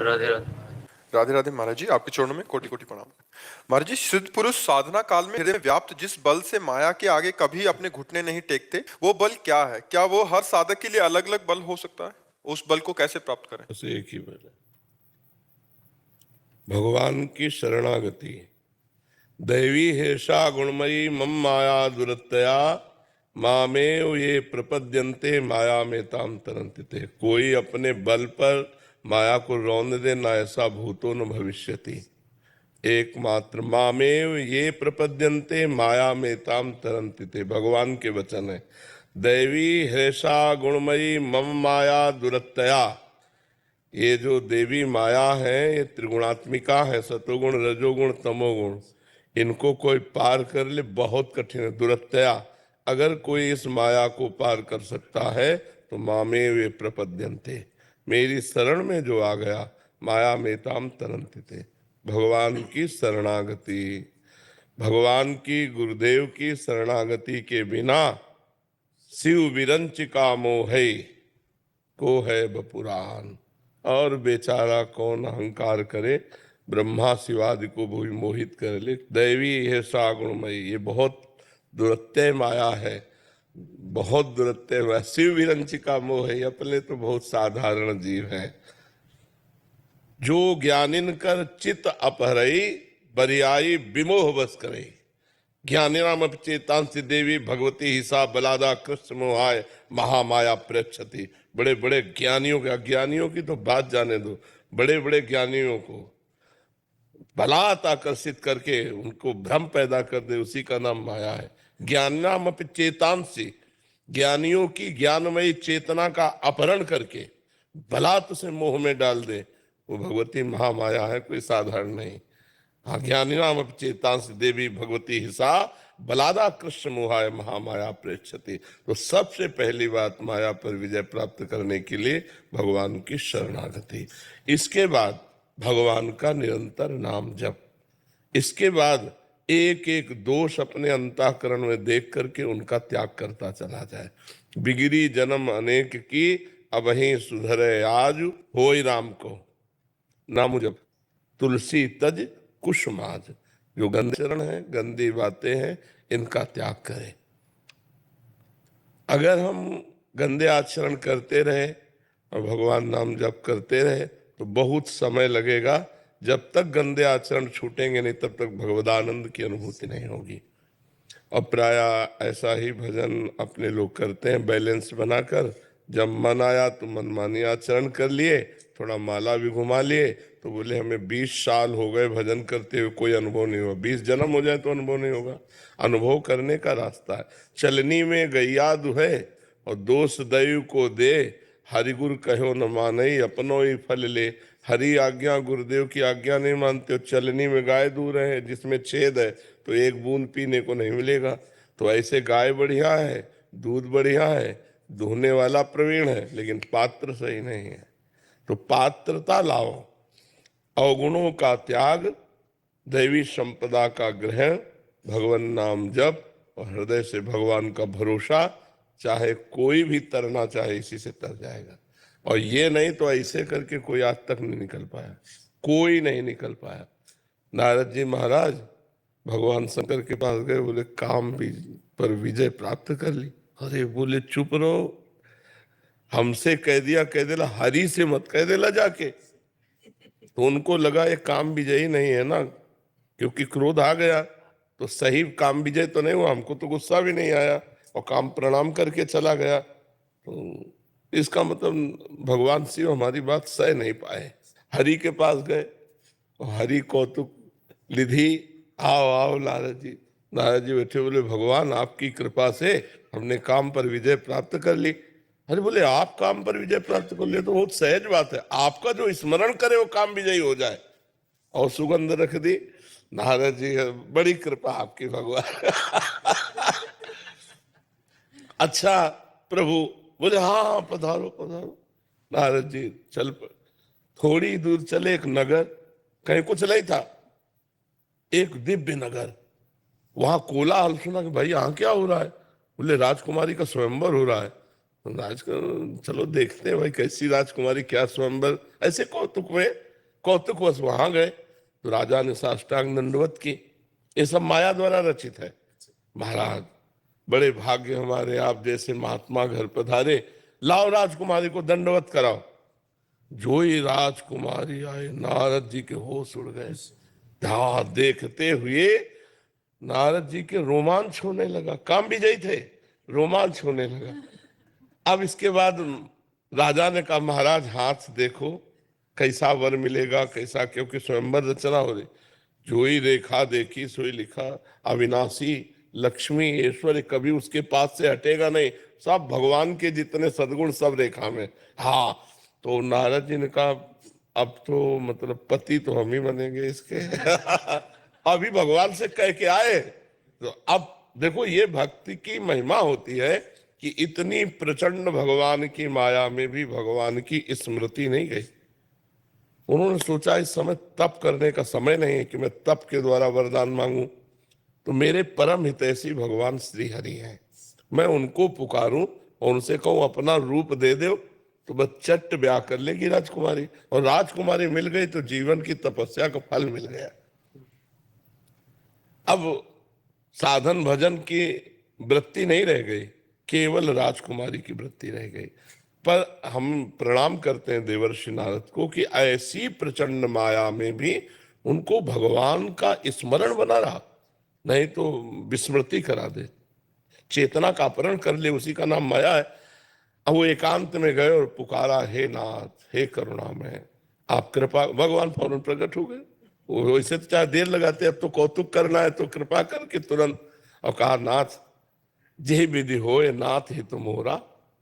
राधे राधे। राधे राधे महाराज जी, आपके चरणों में कोटि कोटि प्रणाम। महाराज जी, सिद्ध पुरुष साधना काल में हृदय में व्याप्त जिस बल से माया के आगे कभी अपने घुटने नहीं टेकते, वो बल क्या है? क्या वो हर साधक के लिए अलग अलग बल हो सकता है? उस बल को कैसे प्राप्त करें? बस एक ही बल है, भगवान की शरणागति। दैवी हेषा गुणमयी मम माया दुरत्तया मामेव ये प्रपद्यन्ते माया में ताम तरन्ति ते। कोई अपने बल पर माया को रौंद दे, न ऐसा भूतो न भविष्यति। एकमात्र मामेव ये प्रपद्यन्ते माया में ताम तरन्ति ते, भगवान के वचन है। दैवी हेषा गुणमयी मम माया दुरत्तया, ये जो देवी माया है ये त्रिगुणात्मिका है, सतोगुण रजोगुण तमोगुण। इनको कोई पार कर ले बहुत कठिन है, दुरत्तया। अगर कोई इस माया को पार कर सकता है तो मामे वे प्रपद्यन्ते, मेरी शरण में जो आ गया माया में ताम तरन्ति ते। भगवान की शरणागति, भगवान की गुरुदेव की शरणागति के बिना शिव विरंचिका मोहे को है बपुरान। और बेचारा कौन अहंकार करे, ब्रह्मा शिवादि को भी मोहित कर ले। दैवी है सागुणमयी, ये बहुत दुरत्य माया है, बहुत दुरत्य माया। शिव विरंचिका मोह है, अपने तो बहुत साधारण जीव है। जो ज्ञानिन कर चित अपहरई बरियाई विमोह बस करे। ज्ञानिनाम चेतांसी देवी भगवती हिसा बलादा कृष्ण मोहाय महामाया प्रेक्षति। बड़े बड़े ज्ञानियों के, अज्ञानियों की तो बात जाने दो, बड़े बड़े ज्ञानियों को बलात् आकर्षित करके उनको भ्रम पैदा कर दे, उसी का नाम माया है। ज्ञानिनाम चेतांसी, ज्ञानियों की ज्ञानमयी चेतना का अपहरण करके बलात् से मोह में डाल दे, वो भगवती महामाया है, कोई साधारण नहीं। ज्ञानिनाम चेतांस देवी भगवती हिसा बलादा कृष्ण मोहाय महामाया प्रेक्षति। तो सबसे पहली बात, माया पर विजय प्राप्त करने के लिए भगवान की शरणागति। इसके बाद भगवान का निरंतर नाम जप। इसके बाद एक एक दोष अपने अंतःकरण में देख करके उनका त्याग करता चला जाए। बिगड़ी जन्म अनेक की अबहीं सुधरे आज, होय राम को नाम जप। तुलसी तज कुसुमाज, जो गंदे चरण है, गंदी बातें हैं, इनका त्याग करें। अगर हम गंदे आचरण करते रहे और भगवान नाम जप करते रहे तो बहुत समय लगेगा। जब तक गंदे आचरण छूटेंगे नहीं तब तक भगवदानंद की अनुभूति नहीं होगी। और प्राय ऐसा ही भजन अपने लोग करते हैं, बैलेंस बनाकर। जब मन आया तो मनमानी आचरण कर लिए, थोड़ा माला भी घुमा लिए, तो बोले हमें 20 साल हो गए भजन करते हुए, कोई अनुभव नहीं हुआ। 20 जन्म हो जाए तो अनुभव नहीं होगा। अनुभव करने का रास्ता है। चलनी में गैया दुहे और दोष दैव को दे, हरिगुरु कहो न मानई अपनो ही फल ले। हरि आज्ञा गुरुदेव की आज्ञा नहीं मानते हो, चलनी में गाय दूह रहे हैं जिसमें छेद है तो एक बूंद पीने को नहीं मिलेगा। तो ऐसे गाय बढ़िया है, दूध बढ़िया है, दूहने वाला प्रवीण है, लेकिन पात्र सही नहीं है। तो पात्रता लाओ, अवगुणों का त्याग, दैवी संपदा का ग्रहण, भगवान नाम जप और हृदय से भगवान का भरोसा। चाहे कोई भी तरना चाहे इसी से तर जाएगा। और ये नहीं तो ऐसे करके कोई आज तक नहीं निकल पाया, कोई नहीं निकल पाया। नारद जी महाराज भगवान शंकर के पास गए, बोले काम भी पर विजय प्राप्त कर ली। अरे बोले चुप रहो, हमसे कह दिला, हरि से मत कह देला जाके। तो उनको लगा ये काम विजयी नहीं है ना, क्योंकि क्रोध आ गया तो सही काम विजय तो नहीं हुआ। हमको तो गुस्सा भी नहीं आया और काम प्रणाम करके चला गया। तो इसका मतलब भगवान शिव हमारी बात सह नहीं पाए। हरि के पास गए और हरि कौतुक निधि, आओ आओ नारद जी। नारद जी बैठे, बोले भगवान आपकी कृपा से हमने काम पर विजय प्राप्त कर ली। अरे बोले आप काम पर विजय प्राप्त कर लिए तो बहुत सहज बात है, आपका जो स्मरण करे वो काम विजयी हो जाए। और सुगंध रख दी। नारद जी बड़ी कृपा आपकी भगवान। अच्छा प्रभु, बोले हाँ हाँ पधारो पधारो। नारद जी चल थोड़ी दूर चले, एक नगर, कहीं कुछ नहीं था, एक दिव्य नगर। वहां कोलाहल सुना कि भाई यहाँ क्या हो रहा है। बोले राजकुमारी का स्वयंवर हो रहा है। चलो देखते हैं भाई कैसी राजकुमारी, क्या स्वयंवर। ऐसे कौतुक में कौतुकवश वहां गए तो राजा ने साष्टांग दंडवत की। ये सब माया द्वारा रचित है। महाराज बड़े भाग्य हमारे, आप जैसे महात्मा घर पधारे, लाओ राजकुमारी को दंडवत कराओ। जो ही राजकुमारी आए नारद जी के होश उड़ गए। देखते हुए नारद जी के रोमांच होने लगा, काम विजयी थे, रोमांच होने लगा। अब इसके बाद राजा ने कहा महाराज हाथ देखो कैसा वर मिलेगा कैसा, क्योंकि स्वयंवर रचना हो रही। जो ही रेखा देखी सोई लिखा, अविनाशी लक्ष्मी ऐश्वर्य कभी उसके पास से हटेगा नहीं, सब भगवान के जितने सद्गुण सब रेखा में। हाँ, तो नारद जी ने कहा अब तो मतलब पति तो हम ही बनेंगे इसके। अभी भगवान से कह के आए। तो अब देखो ये भक्ति की महिमा होती है कि इतनी प्रचंड भगवान की माया में भी भगवान की स्मृति नहीं गई। उन्होंने सोचा इस समय तप करने का समय नहीं है कि मैं तप के द्वारा वरदान मांगू, तो मेरे परम हितैषी भगवान श्री हरि हैं, मैं उनको पुकारूं और उनसे कहूं अपना रूप दे दो, तो बस चट ब्याह कर लेगी राजकुमारी। और राजकुमारी मिल गई तो जीवन की तपस्या का फल मिल गया। अब साधन भजन की वृत्ति नहीं रह गई, केवल राजकुमारी की वृत्ति रह गई। पर हम प्रणाम करते हैं देवर्षि नारद को कि ऐसी प्रचंड माया में भी उनको भगवान का स्मरण बना रहा, नहीं तो विस्मृति करा दे, चेतना का अपहरण कर ले, उसी का नाम माया है। अब वो एकांत में गए और पुकारा, हे नाथ हे करुणामय आप कृपा, भगवान फौरन प्रकट हो गए। वैसे तो चाहे देर लगाते, अब तो कौतुक करना है तो कृपा करके तुरंत। और कहा नाथ जे विधि होए नाथ हित मोरा,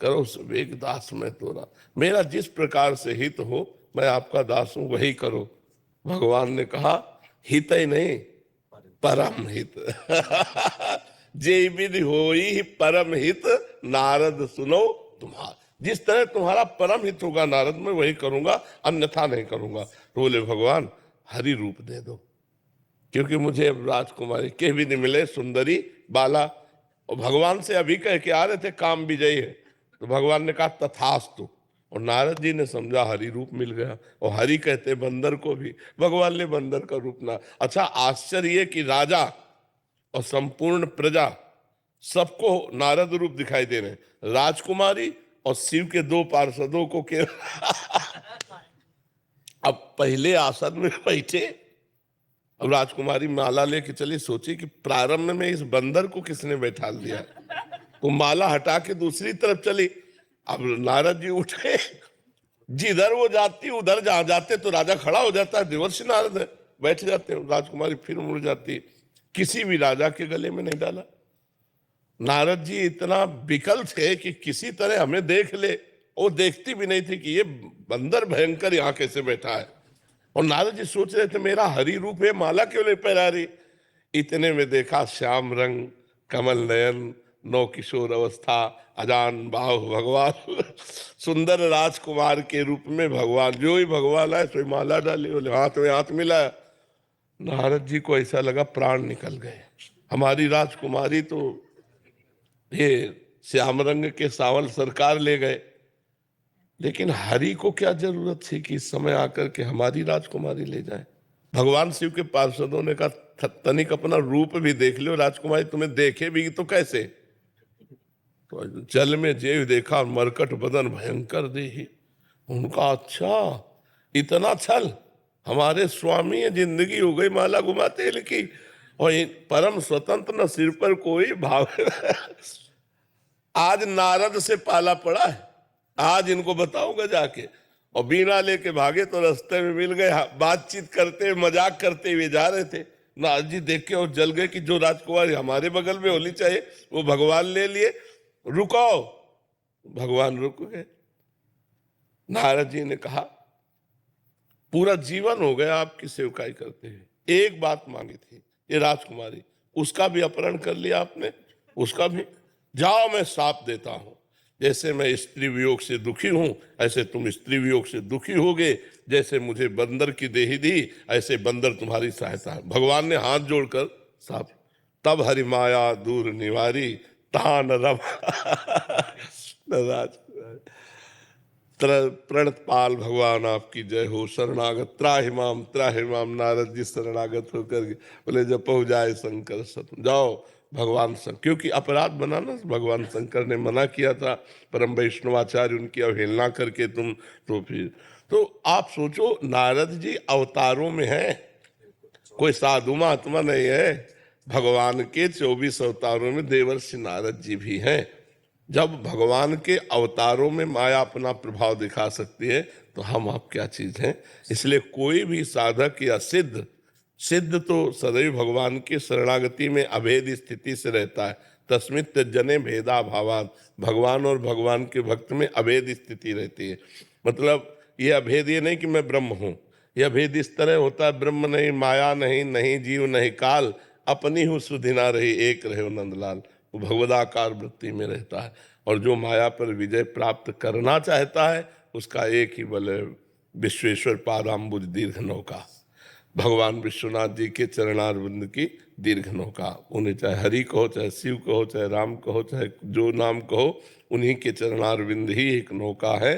करो सुवेग दास में तोरा। मेरा जिस प्रकार से हित हो मैं आपका दास हूं, वही करो। भगवान ने कहा हित ही नहीं परम हित। जे विधि होई परम हित नारद सुनो तुम्हारा। जिस तरह तुम्हारा परम हित होगा नारद मैं वही करूंगा, अन्यथा नहीं करूंगा। तो बोले भगवान हरि रूप दे दो, क्योंकि मुझे अब राजकुमारी के भी नहीं मिले, सुंदरी बाला। और भगवान से अभी कह के आ रहे थे काम विजयी है, तो भगवान ने कहा तथास्तु। और नारद जी ने समझा हरि रूप मिल गया। और हरि कहते बंदर को भी, भगवान ने बंदर का रूप ना। अच्छा आश्चर्य कि राजा और संपूर्ण प्रजा सबको नारद रूप दिखाई दे रहे हैं, राजकुमारी और शिव के दो पार्षदों को के। अब पहले आसन में बैठे, अब राजकुमारी माला लेके चली, सोची कि प्रारंभ में इस बंदर को किसने बैठा दिया, तो माला हटा के दूसरी तरफ चली। अब नारद जी उठे, जिधर वो जाती उधर जहां जाते तो राजा खड़ा हो जाता है, देवर्षि नारद है, बैठ जाते हैं। राजकुमारी फिर मुड़ जाती, किसी भी राजा के गले में नहीं डाला। नारद जी इतना विकल थे कि किसी तरह हमें देख ले, वो देखती भी नहीं थी कि ये बंदर भयंकर यहाँ कैसे बैठा है। और नारद जी सोच रहे थे मेरा हरि रूप है, माला क्यों नहीं पहरा रही। इतने में देखा श्याम रंग कमल नयन नौ किशोर अवस्था अजान बाहु भगवान, सुंदर राजकुमार के रूप में भगवान। जो ही भगवान आए तो माला डाली, बोले हाथ में हाथ मिलाया। नारद जी को ऐसा लगा प्राण निकल गए, हमारी राजकुमारी तो ये श्याम रंग के सावल सरकार ले गए। लेकिन हरि को क्या जरूरत थी कि इस समय आकर के हमारी राजकुमारी ले जाए। भगवान शिव के पार्षदों ने कहा तनिक अपना रूप भी देख लो, राजकुमारी तुम्हें देखे भी तो कैसे। तो जल में जेव देखा मरकट बदन भयंकर देही। उनका अच्छा इतना छल, हमारे स्वामी है, जिंदगी हो गई माला घुमाते लिखी, और परम स्वतंत्र न सिर पर कोई भाव। आज नारद से पाला पड़ा है, आज इनको बताऊंगा जाके। और बीना लेके भागे तो रास्ते में मिल गए, बातचीत करते मजाक करते हुए जा रहे थे। नारद जी देख के और जल गए कि जो राजकुमारी हमारे बगल में होनी चाहिए वो भगवान ले लिए, रुको। भगवान रुक गए। नारद जी ने कहा पूरा जीवन हो गया आपकी सेवकाई करते हुए, एक बात मांगी थी ये राजकुमारी, उसका भी अपहरण कर लिया आपने, उसका भी। जाओ मैं शाप देता हूं, जैसे मैं स्त्री वियोग से दुखी हूं ऐसे तुम स्त्री वियोग से दुखी होगे, जैसे मुझे बंदर की देही दी ऐसे बंदर तुम्हारी सहायता है। भगवान ने हाथ जोड़कर साफ, तब हरि माया दूर निवारी तान रम। प्रणतपाल भगवान आपकी जय हो, शरणागत त्राहिमाम नारद जी शरणागत होकर के बोले जब पहुँच जाए शंकर सत जाओ भगवान शंकर, क्योंकि अपराध बनाना भगवान शंकर ने मना किया था, परम वैष्णवाचार्य उनकी अवहेलना करके तुम तो फिर तो आप सोचो नारद जी अवतारों में हैं, कोई साधु महात्मा नहीं है। भगवान के 24 अवतारों में देवर्षि नारद जी भी हैं। जब भगवान के अवतारों में माया अपना प्रभाव दिखा सकती है तो हम आप क्या चीज हैं। इसलिए कोई भी साधक या सिद्ध सिद्ध तो सदैव भगवान की शरणागति में अभेद स्थिति से रहता है। तस्मित जने भेदा भावात, भगवान और भगवान के भक्त में अभेद स्थिति रहती है। मतलब ये अभेद ये नहीं कि मैं ब्रह्म हूं, यह भेद इस तरह होता है ब्रह्म नहीं, माया नहीं, नहीं जीव नहीं काल, अपनी हूँ सुधि ना रही एक रहे हो नंदलाल। वो भगवदाकार वृत्ति में रहता है और जो माया पर विजय प्राप्त करना चाहता है उसका एक ही बल है, विश्वेश्वर पादाम्बुज दीर्घ नौका, भगवान विश्वनाथ जी के चरणारविंद की दीर्घ नौका। उन्हें चाहे हरि कहो, चाहे शिव कहो, चाहे राम कहो, चाहे जो नाम कहो, उन्हीं के चरणारविंद ही एक नौका है